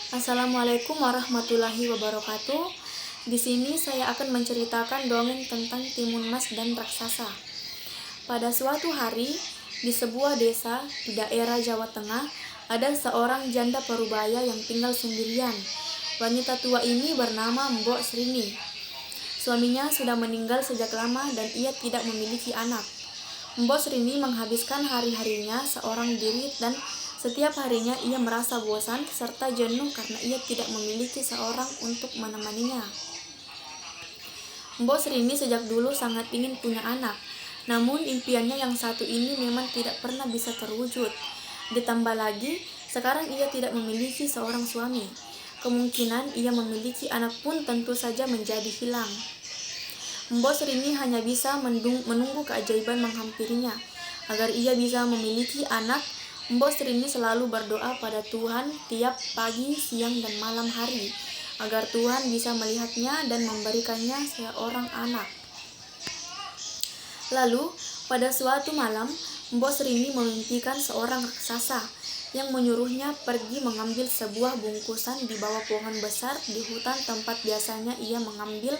Assalamualaikum warahmatullahi wabarakatuh. Di sini saya akan menceritakan dongeng tentang timun mas dan raksasa. Pada suatu hari, di sebuah desa di daerah Jawa Tengah, ada seorang janda parubaya yang tinggal sendirian. Wanita tua ini bernama Mbok Srini. Suaminya sudah meninggal sejak lama dan ia tidak memiliki anak. Mbok Srini menghabiskan hari-harinya seorang diri dan setiap harinya ia merasa bosan serta jenuh karena ia tidak memiliki seorang untuk menemaninya. Mbok Srini sejak dulu sangat ingin punya anak, namun impiannya yang satu ini memang tidak pernah bisa terwujud. Ditambah lagi, sekarang ia tidak memiliki seorang suami. Kemungkinan ia memiliki anak pun tentu saja menjadi hilang. Mbok Srini hanya bisa menunggu keajaiban menghampirinya. Agar ia bisa memiliki anak, Mbok Srini selalu berdoa pada Tuhan tiap pagi, siang, dan malam hari, agar Tuhan bisa melihatnya dan memberikannya seorang anak. Lalu, pada suatu malam, Mbok Srini memimpikan seorang raksasa yang menyuruhnya pergi mengambil sebuah bungkusan di bawah pohon besar di hutan tempat biasanya ia mengambil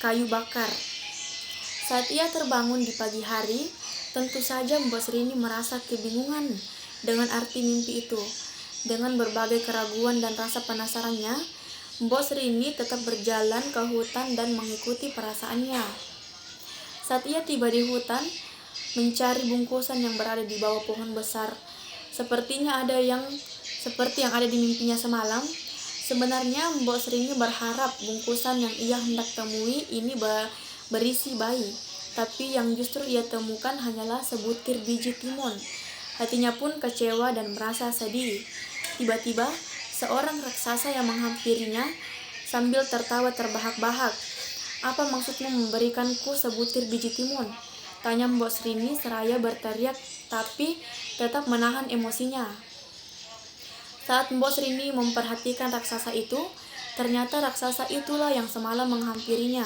kayu bakar. Saat ia terbangun di pagi hari, tentu saja Mbok Srini merasa kebingungan dengan arti mimpi itu. Dengan berbagai keraguan dan rasa penasarannya, Mbok Srini tetap berjalan ke hutan dan mengikuti perasaannya. Saat ia tiba di hutan, mencari bungkusan yang berada di bawah pohon besar, seperti yang ada di mimpinya semalam. Sebenarnya Mbok Srini berharap bungkusan yang ia hendak temui ini berisi bayi, tapi yang justru ia temukan hanyalah sebutir biji timun. Hatinya pun kecewa dan merasa sedih. Tiba-tiba, seorang raksasa yang menghampirinya sambil tertawa terbahak-bahak. "Apa maksudmu memberikanku sebutir biji timun?" tanya Mbok Srini seraya berteriak tapi tetap menahan emosinya. Saat Mbok Srini memperhatikan raksasa itu, ternyata raksasa itulah yang semalam menghampirinya.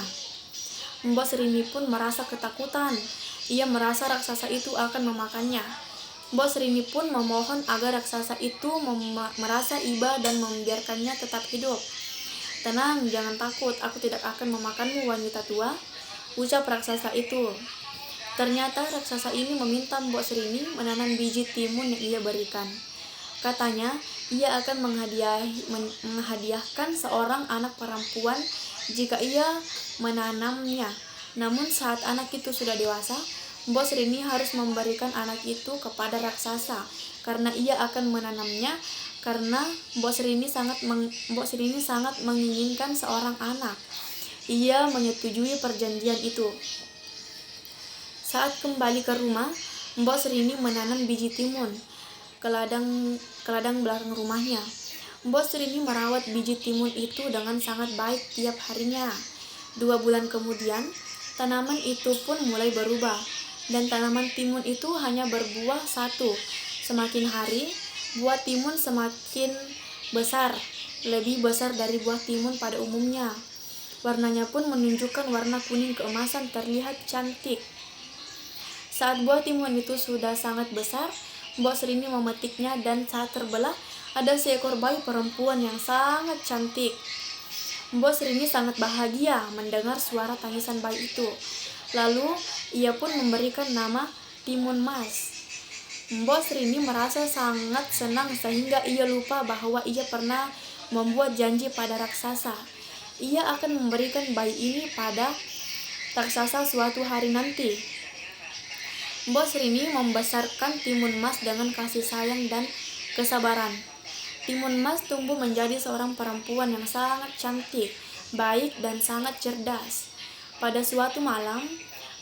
Mbok Srini pun merasa ketakutan. Ia merasa raksasa itu akan memakannya. Mbok Srini pun memohon agar raksasa itu merasa iba dan membiarkannya tetap hidup. "Tenang, jangan takut, aku tidak akan memakanmu, wanita tua," ucap raksasa itu. Ternyata raksasa ini meminta Mbok Srini menanam biji timun yang ia berikan. Katanya, ia akan menghadiahkan seorang anak perempuan jika ia menanamnya. Namun saat anak itu sudah dewasa, Mbok Srini harus memberikan anak itu kepada raksasa karena ia akan menanamnya, karena Mbok Srini sangat menginginkan seorang anak. Ia menyetujui perjanjian itu. Saat kembali ke rumah, Mbok Srini menanam biji timun ke ladang belakang rumahnya. Mbok Srini merawat biji timun itu dengan sangat baik tiap harinya. 2 bulan kemudian, tanaman itu pun mulai berubah, dan tanaman timun itu hanya berbuah 1. Semakin hari, buah timun semakin besar, lebih besar dari buah timun pada umumnya. Warnanya pun menunjukkan warna kuning keemasan, terlihat cantik. Saat buah timun itu sudah sangat besar, Mbok Srini memetiknya dan saat terbelah, ada seekor bayi perempuan yang sangat cantik. Mbok Srini sangat bahagia mendengar suara tangisan bayi itu. Lalu, ia pun memberikan nama Timun Mas. Mbok Srini merasa sangat senang sehingga ia lupa bahwa ia pernah membuat janji pada raksasa. Ia akan memberikan bayi ini pada raksasa suatu hari nanti. Mbok Srini membesarkan Timun Mas dengan kasih sayang dan kesabaran. Timun Mas tumbuh menjadi seorang perempuan yang sangat cantik, baik, dan sangat cerdas. Pada suatu malam,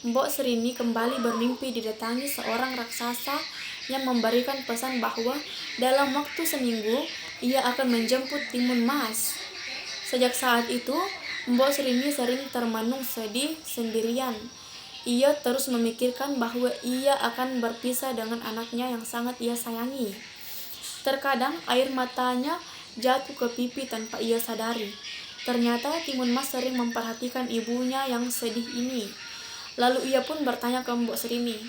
Mbok Srini kembali bermimpi didatangi seorang raksasa yang memberikan pesan bahwa dalam waktu seminggu ia akan menjemput Timun Mas. Sejak saat itu, Mbok Srini sering termenung sedih sendirian. Ia terus memikirkan bahwa ia akan berpisah dengan anaknya yang sangat ia sayangi. Terkadang air matanya jatuh ke pipi tanpa ia sadari. Ternyata Timun Mas sering memperhatikan ibunya yang sedih ini. Lalu ia pun bertanya ke Mbok Srini,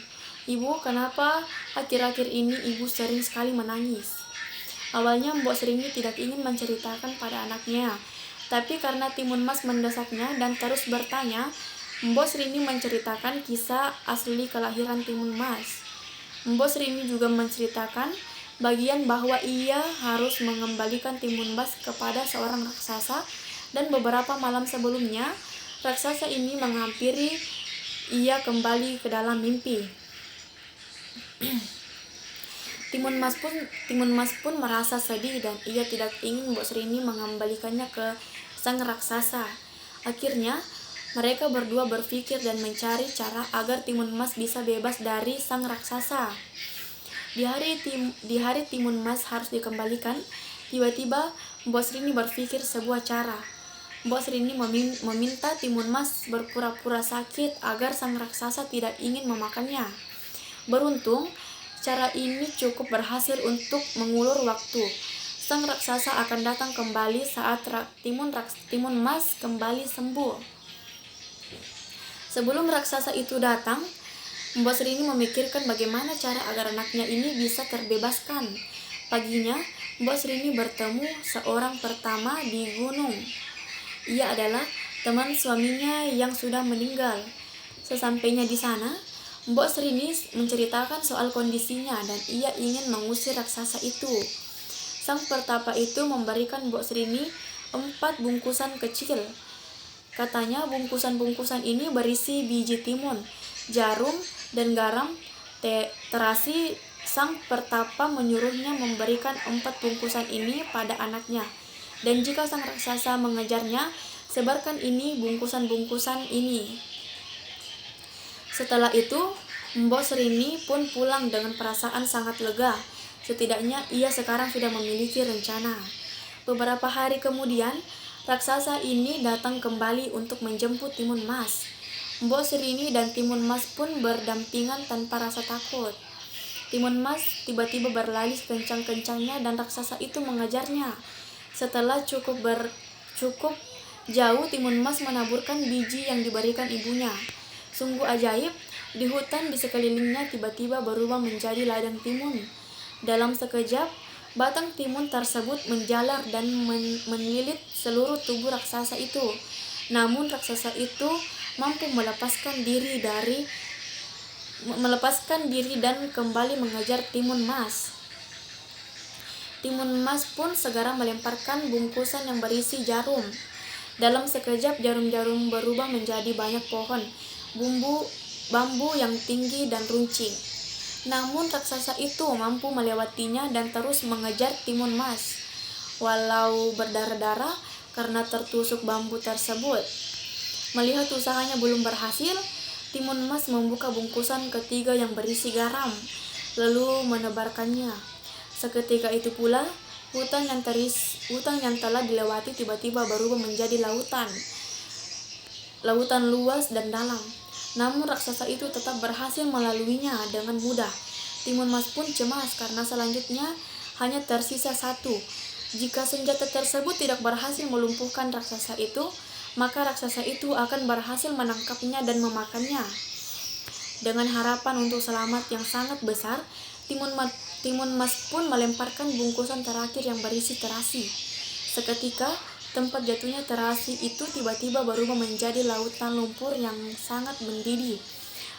"Ibu, kenapa akhir-akhir ini ibu sering sekali menangis?" Awalnya Mbok Serini tidak ingin menceritakan pada anaknya, tapi karena Timun Mas mendesaknya dan terus bertanya, Mbok Serini menceritakan kisah asli kelahiran Timun Mas. Mbok Serini juga menceritakan bagian bahwa ia harus mengembalikan Timun Mas kepada seorang raksasa, dan beberapa malam sebelumnya raksasa ini menghampiri ia kembali ke dalam mimpi. Timun Mas pun merasa sedih dan ia tidak ingin Mbok Serini mengembalikannya ke sang raksasa. Akhirnya mereka berdua berpikir dan mencari cara agar Timun Mas bisa bebas dari sang raksasa. Di hari Timun Mas harus dikembalikan, tiba-tiba Mbok Serini berpikir sebuah cara. Mbok Serini meminta Timun Mas berpura-pura sakit agar sang raksasa tidak ingin memakannya. Beruntung, cara ini cukup berhasil untuk mengulur waktu. Sang raksasa akan datang kembali saat Timun Mas kembali sembuh. Sebelum raksasa itu datang, Mbok Serini memikirkan bagaimana cara agar anaknya ini bisa terbebaskan. Paginya, Mbok Serini bertemu seorang pertama di gunung. Ia adalah teman suaminya yang sudah meninggal. Sesampainya di sana, Mbok Serini menceritakan soal kondisinya dan ia ingin mengusir raksasa itu. Sang pertapa itu memberikan Mbok Serini 4 bungkusan kecil. Katanya bungkusan-bungkusan ini berisi biji timun, jarum, dan garam. Terasi sang pertapa menyuruhnya memberikan 4 bungkusan ini pada anaknya. Dan jika sang raksasa mengejarnya, sebarkan ini bungkusan-bungkusan ini. Setelah itu, Mbok Serini pun pulang dengan perasaan sangat lega. Setidaknya ia sekarang sudah memiliki rencana. Beberapa hari kemudian, raksasa ini datang kembali untuk menjemput Timun Mas. Mbok Serini dan Timun Mas pun berdampingan tanpa rasa takut. Timun Mas tiba-tiba berlari sekencang-kencangnya dan raksasa itu mengejarnya. Setelah cukup jauh, Timun Mas menaburkan biji yang diberikan ibunya. Sungguh ajaib, di hutan di sekelilingnya tiba-tiba berubah menjadi ladang timun. Dalam sekejap, batang timun tersebut menjalar dan menilit seluruh tubuh raksasa itu. Namun raksasa itu mampu melepaskan diri dan kembali mengejar Timun Mas. Timun Mas pun segera melemparkan bungkusan yang berisi jarum. Dalam sekejap jarum-jarum berubah menjadi banyak pohon bambu yang tinggi dan runcing. Namun raksasa itu mampu melewatinya dan terus mengejar Timun Mas, walau berdarah-darah karena tertusuk bambu tersebut. Melihat usahanya belum berhasil, Timun Mas membuka bungkusan ketiga yang berisi garam, lalu menebarkannya. Seketika itu pula, hutan yang telah dilewati tiba-tiba berubah menjadi lautan luas dan dalam. Namun raksasa itu tetap berhasil melaluinya dengan mudah. Timun Mas pun cemas karena selanjutnya hanya tersisa 1. Jika senjata tersebut tidak berhasil melumpuhkan raksasa itu, maka raksasa itu akan berhasil menangkapnya dan memakannya. Dengan harapan untuk selamat yang sangat besar, Timun Mas pun melemparkan bungkusan terakhir yang berisi terasi. Seketika, tempat jatuhnya terasi itu tiba-tiba berubah menjadi lautan lumpur yang sangat mendidih.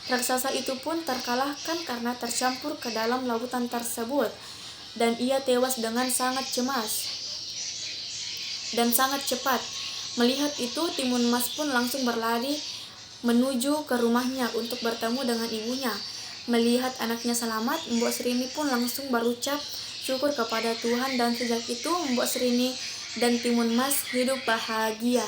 Raksasa itu pun terkalahkan karena tercampur ke dalam lautan tersebut, dan ia tewas dengan sangat cepat. Melihat itu, Timun Mas pun langsung berlari menuju ke rumahnya untuk bertemu dengan ibunya. Melihat anaknya selamat, Mbok Serini pun langsung berucap syukur kepada Tuhan, dan sejak itu Mbok Serini dan Timun Mas hidup bahagia.